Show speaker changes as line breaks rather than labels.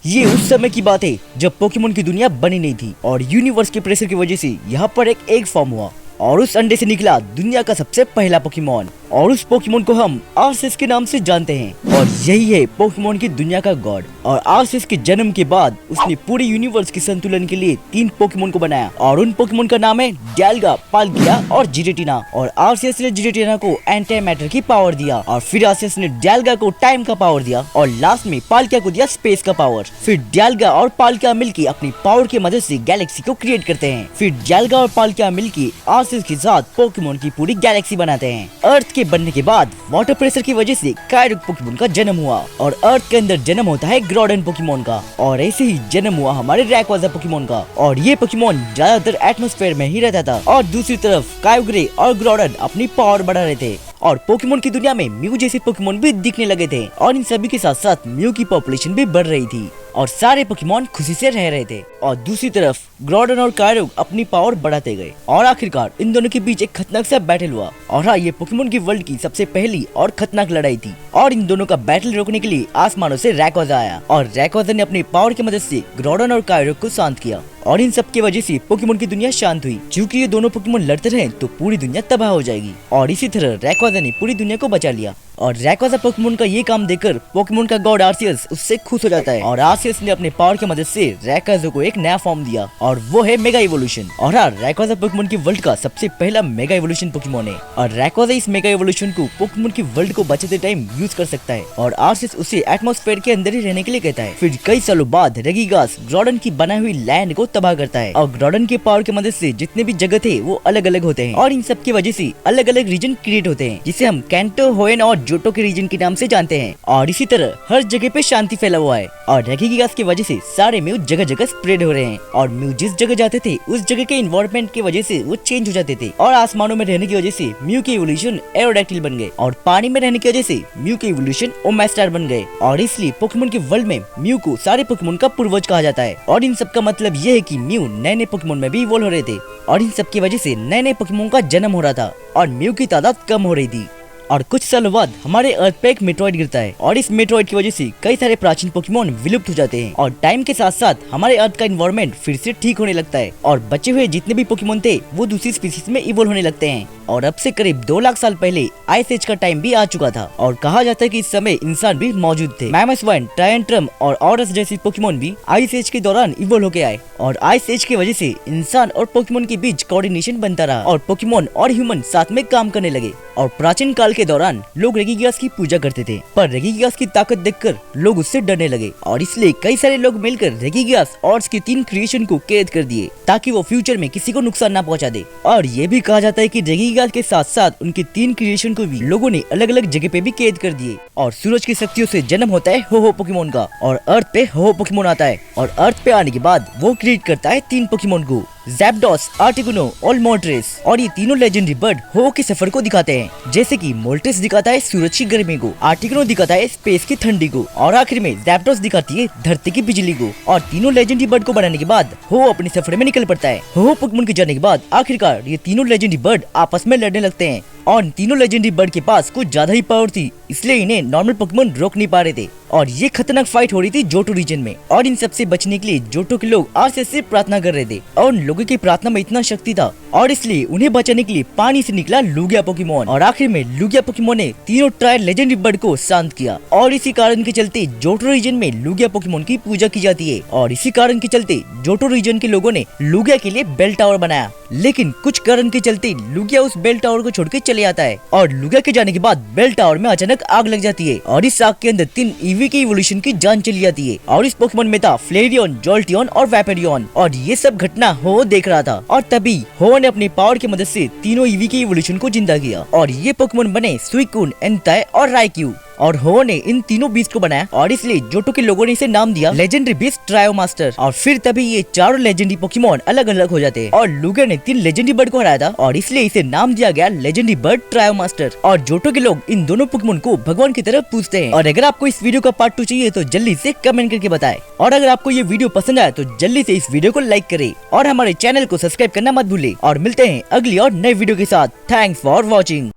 ये उस समय की बात है जब पोकेमोन की दुनिया बनी नहीं थी और यूनिवर्स के प्रेशर की वजह से यहाँ पर एक एग फॉर्म हुआ और उस अंडे से निकला दुनिया का सबसे पहला पोकेमोन और उस पोकेमोन को हम आर्सेस के नाम से जानते हैं और यही है पोकेमोन की दुनिया का गॉड। और आर्सेस के जन्म के बाद उसने पूरे यूनिवर्स के संतुलन के लिए 3 पोकेमोन को बनाया और उन पोकेमोन का नाम है डियालगा, पालकिया और जिरेटिना। और आर्सेस ने जिरेटिना को एंटी मैटर की पावर दिया और फिर आर्सेस ने डियालगा को टाइम का पावर दिया और लास्ट में पालकिया को दिया स्पेस का पावर। फिर डियालगा और पालकिया मिलकर अपनी पावर की मदद से गैलेक्सी को क्रिएट करते हैं। फिर डियालगा और पालकिया मिलकर आर्सेस के साथ पोकेमोन की पूरी गैलेक्सी बनाते हैं। अर्थ के बनने के बाद वाटर प्रेशर की वजह से कायरुक पोकेमोन का जन्म हुआ और अर्थ के अंदर जन्म होता है ग्रोडन पोकेमोन का और ऐसे ही जन्म हुआ हमारे रैक्वाजा पोकेमोन का। और ये पोकेमोन ज्यादातर एटमॉस्फेयर में ही रहता था और दूसरी तरफ कायोग्रे और ग्रोडन अपनी पावर बढ़ा रहे थे और पोकेमोन की दुनिया में म्यू जैसे पोकेमोन भी दिखने लगे थे और इन सभी के साथ साथ म्यू की पॉपुलेशन भी बढ़ रही थी और सारे पोकेमोन खुशी से रह रहे थे। और दूसरी तरफ ग्रोडन और कायरुक अपनी पावर बढ़ाते गए और आखिरकार इन दोनों के बीच एक खतरनाक सा बैटल हुआ। और हाँ, ये पोकेमोन की वर्ल्ड की सबसे पहली और खतरनाक लड़ाई थी और इन दोनों का बैटल रोकने के लिए आसमानों से रैक्वाजा आया और रैक्वाजा ने अपनी पावर की मदद से ग्रोडन और कायरुक को शांत किया और इन सब की वजह से पोकेमोन की दुनिया शांत हुई। क्योंकि ये दोनों पोकेमोन लड़ते रहे तो पूरी दुनिया तबाह हो जाएगी और इसी तरह रैक्वाजा ने पूरी दुनिया को बचा लिया। और रैक्वाजा पोकेमोन का ये काम देखकर पोकेमोन का गॉड आर्सियस उससे खुश हो जाता है और आर्सियस ने अपने पावर की मदद से रैक्वाजा को एक नया फॉर्म दिया और वो है मेगा इवोल्यूशन। और हाँ, रैक्वाजा पोकेमोन की वर्ल्ड का सबसे पहला मेगा इवोल्यूशन पोकेमोन है और रैक्वाजा इस मेगा इवोल्यूशन को पोकेमोन की वर्ल्ड को बचाते टाइम यूज कर सकता है और आर्सियस उसे एटमॉस्फेयर के अंदर ही रहने के लिए कहता है। फिर कई सालों बाद रेगिगास ग्रोडन की बनाई हुई लैंड को तबाह करता है और ग्रोडन के पावर की मदद से जितने भी जगह थे वो अलग अलग होते हैं और इन सब की वजह से अलग अलग रीजन क्रिएट होते हैं जिसे हम कैंटो, होएन और जोटो के रीजन के नाम से जानते हैं। और इसी तरह हर जगह पे शांति फैला हुआ है और रेगिगास की वजह से सारे म्यू जगह जगह स्प्रेड हो रहे हैं और म्यू जिस जगह जाते थे उस जगह के इन्वायरमेंट की वजह से वो चेंज हो जाते थे और आसमानों में रहने की वजह से म्यू के इवोल्यूशन एरोडैक्टिल बन गए और पानी में रहने की वजह से म्यू के इवोल्यूशन ओमेस्टार बन गए और इसलिए पोकेमोन के वर्ल्ड में म्यू को सारे पोकेमोन का पूर्वज कहा जाता है। और इन सब का मतलब ये है कि म्यू नए नए पोकेमोन में भी इवॉल्व हो रहे थे और इन सब की वजह से नए नए पोकेमोन का जन्म हो रहा था और म्यू की तादाद कम हो रही थी। और कुछ सालों बाद हमारे अर्थ पे एक मेट्रॉइड गिरता है और इस मेट्रॉइड की वजह से कई सारे प्राचीन पोकेमोन विलुप्त हो जाते हैं और टाइम के साथ साथ हमारे अर्थ का एनवायरनमेंट फिर से ठीक होने लगता है और बचे हुए जितने भी पोकेमोन थे वो दूसरी स्पीसीज में इवॉल्व होने लगते हैं। और अब से करीब 2 लाख साल पहले आइस एज का टाइम भी आ चुका था और कहा जाता है कि इस समय इंसान भी मौजूद थे। मैमस्वाइन, ट्रायंट्रम और ऑरस जैसे पोकेमोन भी आइस एज के दौरान इवॉल्व होके आए और आइस एज की वजह से इंसान और पोकेमोन के बीच कोऑर्डिनेशन बनता रहा और पोकेमोन और ह्यूमन साथ में काम करने लगे। और प्राचीन काल के दौरान लोग रेगिगास की पूजा करते थे पर रेगिगास की ताकत देखकर लोग उससे डरने लगे और इसलिए कई सारे लोग मिलकर रेगिगास और उसके 3 क्रिएशन को कैद कर दिए ताकि वो फ्यूचर में किसी को नुकसान ना पहुंचा दे। और ये भी कहा जाता है कि रेगिगास के साथ साथ उनके 3 क्रिएशन को भी लोगों ने अलग अलग जगह पे भी कैद कर दिए। और सूरज की शक्तियों से जन्म होता है हो पोकेमोन का और अर्थ पे हो पोकेमोन आता है और अर्थ पे आने के बाद वो क्रिएट करता है 3 पोकेमोन को, ज़ैप्डोस, आर्टिकुनो और मोल्ट्रेस। और ये तीनों लेजेंडरी बर्ड हो के सफर को दिखाते हैं जैसे कि मोल्ट्रेस दिखाता है सूरज की गर्मी को, आर्टिकुनो दिखाता है स्पेस की ठंडी को और आखिर में ज़ैप्डोस दिखाती है धरती की बिजली को। और तीनों लेजेंडरी बर्ड को बनाने के बाद हो अपने सफर में निकल पड़ता है। हो पोकेमोन के जाने के बाद आखिरकार ये तीनों लेजेंडरी बर्ड आपस में लड़ने लगते हैं और तीनों लेजेंडरी बर्ड के पास कुछ ज्यादा ही पावर थी इसलिए इन्हें नॉर्मल पोकेमोन रोक नहीं पा रहे थे और ये खतरनाक फाइट हो रही थी जोटो रीजन में। और इन सब से बचने के लिए जोटो के लोग आर्सियस से प्रार्थना कर रहे थे और उन लोगों की प्रार्थना में इतना शक्ति था और इसलिए उन्हें बचाने के लिए पानी से निकला लुगिया पोकेमोन और आखिर में लुगिया पोकेमोन ने तीनों ट्रायल लेजेंडरी बर्ड को शांत किया। और इसी कारण के चलते जोटो रीजन में लुगिया पोकेमोन की पूजा की जाती है और इसी कारण के चलते जोटो रीजन के लोगों ने लुगिया के लिए बेल टावर बनाया। लेकिन कुछ कारण के चलते लुगिया उस बेल टावर को छोड़ के चले आता है और लुगिया के जाने के बाद बेल टावर में अचानक आग लग जाती है और इस आग के अंदर 3 ईवी के इवोल्यूशन की जान चली जाती है और इस पोकेमोन में था फ्लेरियन, जोल्टियन और वैपेरियन और ये सब घटना हो देख रहा था और तभी हो ने अपनी पावर की मदद से तीनों ईवी के इवोल्यूशन को जिंदा किया और ये पोकेमोन बने सुइकुन, एंताई और राइक्यू। और हो ने इन तीनों बीस्ट को बनाया और इसलिए जोटो के लोगों ने इसे नाम दिया लेजेंडरी बीस्ट ट्रायो मास्टर। और फिर तभी ये चारों लेजेंडरी पोकेमोन अलग अलग हो जाते हैं और लुगिया ने 3 लेजेंडरी बर्ड को हराया था और इसलिए इसे नाम दिया गया लेजेंडरी बर्ड ट्रायो मास्टर। और जोटो के लोग इन दोनों पोकेमोन को भगवान की तरह पूजते हैं। और अगर आपको इस वीडियो का पार्ट 2 चाहिए तो जल्दी से कमेंट करके बताएं और अगर आपको ये वीडियो पसंद आया तो जल्दी से इस वीडियो को लाइक करें और हमारे चैनल को सब्सक्राइब करना मत भूलें और मिलते हैं अगली और नई वीडियो के साथ। Thanks for watching.